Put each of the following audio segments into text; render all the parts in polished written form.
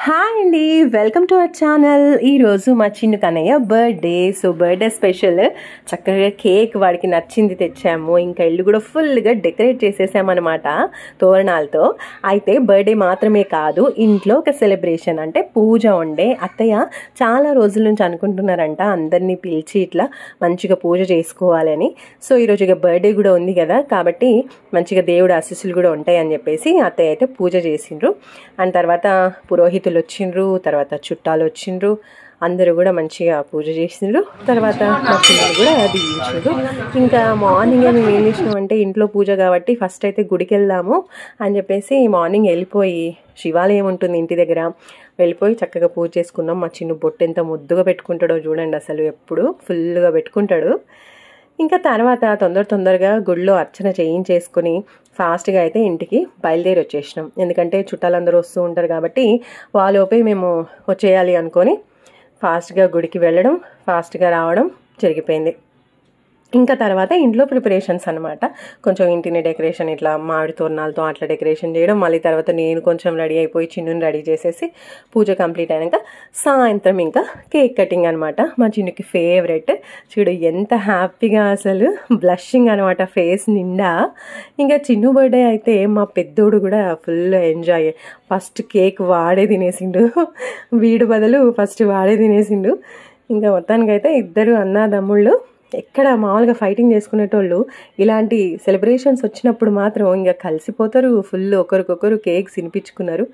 Hi అండి, welcome to our channel. ఈరోజు మా Chinnu Kannayya birthday. So birthday special చక్కగా కేక్ వాడికి నచ్చింది తెచ్చాము. ఇంకా ఇల్లు కూడా ఫుల్గా డెకరేట్ చేసేసామన్నమాట తోరణాలతో. అయితే బర్త్డే మాత్రమే కాదు, ఇంట్లో ఒక సెలబ్రేషన్ అంటే పూజ ఉండే. అత్తయ్య చాలా రోజుల నుంచి అనుకుంటున్నారంట అందరినీ పిలిచి ఇట్లా మంచిగా పూజ చేసుకోవాలని. సో ఈరోజు ఇక బర్త్డే కూడా ఉంది కదా, కాబట్టి మంచిగా దేవుడు ఆశీస్సులు కూడా ఉంటాయి అని చెప్పేసి అత్తయ్య అయితే పూజ చేసిండ్రు. అండ్ తర్వాత పురోహితులు వచ్చిండ్రు, తర్వాత చుట్టాలు వచ్చిండ్రు, అందరూ కూడా మంచిగా పూజ చేసిండ్రు. తర్వాత మా పిల్లలు కూడా దీవించారు. ఇంకా మార్నింగే మేము ఏం చేసినామంటే ఇంట్లో పూజ కాబట్టి ఫస్ట్ అయితే గుడికి వెళ్దాము అని చెప్పేసి మార్నింగ్ వెళ్ళిపోయి, శివాలయం ఉంటుంది ఇంటి దగ్గర, వెళ్ళిపోయి చక్కగా పూజ చేసుకున్నాం. మా చిన్న బొట్టు ఎంత ముద్దుగా పెట్టుకుంటాడో చూడండి, అసలు ఎప్పుడు ఫుల్గా పెట్టుకుంటాడు. ఇంకా తర్వాత తొందరగా గుడిలో అర్చన చేయించేసుకుని ఫాస్ట్గా అయితే ఇంటికి బయలుదేరి వచ్చేసినాం. ఎందుకంటే చుట్టాలందరూ వస్తూ ఉంటారు కాబట్టి వాళ్ళలోపే మేము వచ్చేయాలి అనుకొని ఫాస్ట్గా గుడికి వెళ్ళడం, ఫాస్ట్గా రావడం జరిగిపోయింది. ఇంకా తర్వాత ఇంట్లో ప్రిపరేషన్స్ అనమాట. కొంచెం ఇంటిని డెకరేషన్ ఇట్లా మామిడి తోరణాలతో అట్లా డెకరేషన్ చేయడం. మళ్ళీ తర్వాత నేను కొంచెం రెడీ అయిపోయి చిన్నుని రెడీ చేసేసి పూజ కంప్లీట్ అయినాక సాయంత్రం ఇంకా కేక్ కటింగ్ అనమాట. మా చిన్నుకి ఫేవరెట్. చూడు ఎంత హ్యాపీగా, అసలు బ్లషింగ్ అనమాట ఫేస్ నిండా. ఇంకా చిన్ను బర్త్డే అయితే మా పెద్దోడు కూడా ఫుల్ ఎంజాయ్. ఫస్ట్ కేక్ వాడే తినేసిండు, వీడు బదులు ఫస్ట్ వాడే తినేసిండు. ఇంకా మొత్తానికైతే ఇద్దరు అన్నదమ్ముళ్ళు ఎక్కడ మామూలుగా ఫైటింగ్ చేసుకునేటోళ్ళు ఇలాంటి సెలబ్రేషన్స్ వచ్చినప్పుడు మాత్రం ఇంకా కలిసిపోతారు. ఫుల్ ఒకరికొకరు కేక్స్ తినిపించుకున్నారు.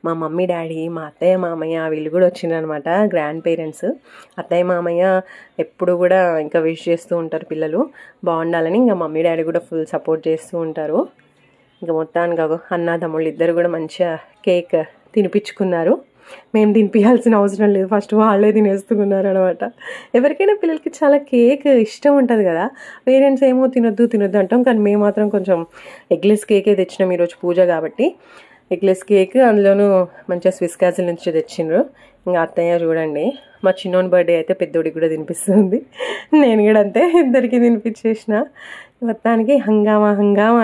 మా మమ్మీ డాడీ, మా అత్తయ్య మామయ్య వీళ్ళు కూడా వచ్చిందనమాట, గ్రాండ్ పేరెంట్స్. అత్తయ్య మామయ్య ఎప్పుడు కూడా ఇంకా విష్ చేస్తూ ఉంటారు పిల్లలు బాగుండాలని. ఇంకా మమ్మీ డాడీ కూడా ఫుల్ సపోర్ట్ చేస్తూ ఉంటారు. ఇంకా మొత్తానికి అన్నదమ్ముళ్ళు ఇద్దరు కూడా మంచిగా కేక్ తినిపించుకున్నారు. మేము తినిపించాల్సిన అవసరం లేదు, ఫస్ట్ వాళ్ళే తినేస్తున్నారు అనమాట. ఎవరికైనా పిల్లలకి చాలా కేక్ ఇష్టం ఉంటుంది కదా, పేరెంట్స్ ఏమో తినొద్దు అంటాం, కానీ మేము మాత్రం కొంచెం ఎగ్లెస్ కేకే తెచ్చినాం ఈరోజు పూజ కాబట్టి. ఎగ్లెస్ కేక్, అందులోనూ మంచిగా స్విస్ క్యాసిల్ నుంచి తెచ్చిండ్రు. ఇంకా అత్తయ్య చూడండి, మా చిన్నోని బర్త్డే అయితే పెద్దోడికి కూడా తినిపిస్తుంది, నేను కూడా అంతే ఇద్దరికి తినిపించేసిన. మొత్తానికి హంగామా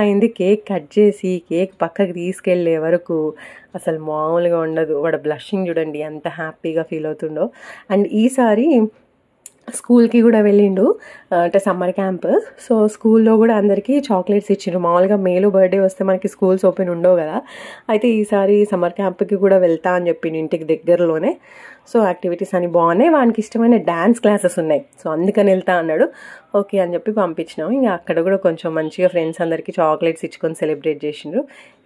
అయింది. కేక్ కట్ చేసి కేక్ పక్కకి తీసుకెళ్లే వరకు అసలు మామూలుగా ఉండదు. వాడు బ్లషింగ్ చూడండి ఎంత హ్యాపీగా ఫీల్ అవుతుండో. అండ్ ఈసారి స్కూల్కి కూడా వెళ్ళిండు, అంటే సమ్మర్ క్యాంప్. సో స్కూల్లో కూడా అందరికీ చాక్లెట్స్ ఇచ్చిండ్రు. మామూలుగా మేలో బర్త్డే వస్తే మనకి స్కూల్స్ ఓపెన్ ఉండవు కదా, అయితే ఈసారి సమ్మర్ క్యాంప్కి కూడా వెళ్తా అని చెప్పిండు ఇంటికి దగ్గరలోనే. సో యాక్టివిటీస్ అని బాగున్నాయి, వానికి ఇష్టమైన డ్యాన్స్ క్లాసెస్ ఉన్నాయి, సో అందుకని వెళ్తా అన్నాడు. ఓకే అని చెప్పి పంపించినాం. ఇంకా అక్కడ కూడా కొంచెం మంచిగా ఫ్రెండ్స్ అందరికీ చాక్లెట్స్ ఇచ్చుకొని సెలబ్రేట్ చేసిండ్రు.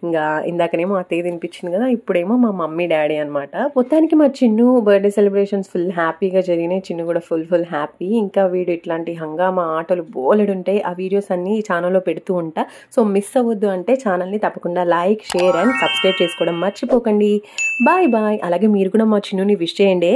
ఇంకా ఇందాకనేమో అత్తయ్య తినిపించింది కదా, ఇప్పుడేమో మా మమ్మీ డాడీ అనమాట. మొత్తానికి మా చిన్ను బర్త్డే సెలబ్రేషన్స్ ఫుల్ హ్యాపీగా జరిగినాయి. చిన్ను కూడా ఫుల్ హ్యాపీ. ఇంకా వీడు ఇట్లాంటి హంగామా ఆటలు బోలెడు ఉంటాయి, ఆ వీడియోస్ అన్ని ఈ ఛానల్లో పెడుతూ ఉంటా. సో మిస్ అవ్వద్దు అంటే ఛానల్ని తప్పకుండా లైక్, షేర్ అండ్ సబ్స్క్రైబ్ చేసుకోవడం మర్చిపోకండి. బాయ్. అలాగే మీరు కూడా మా చిన్నుని విష్ చేయండి.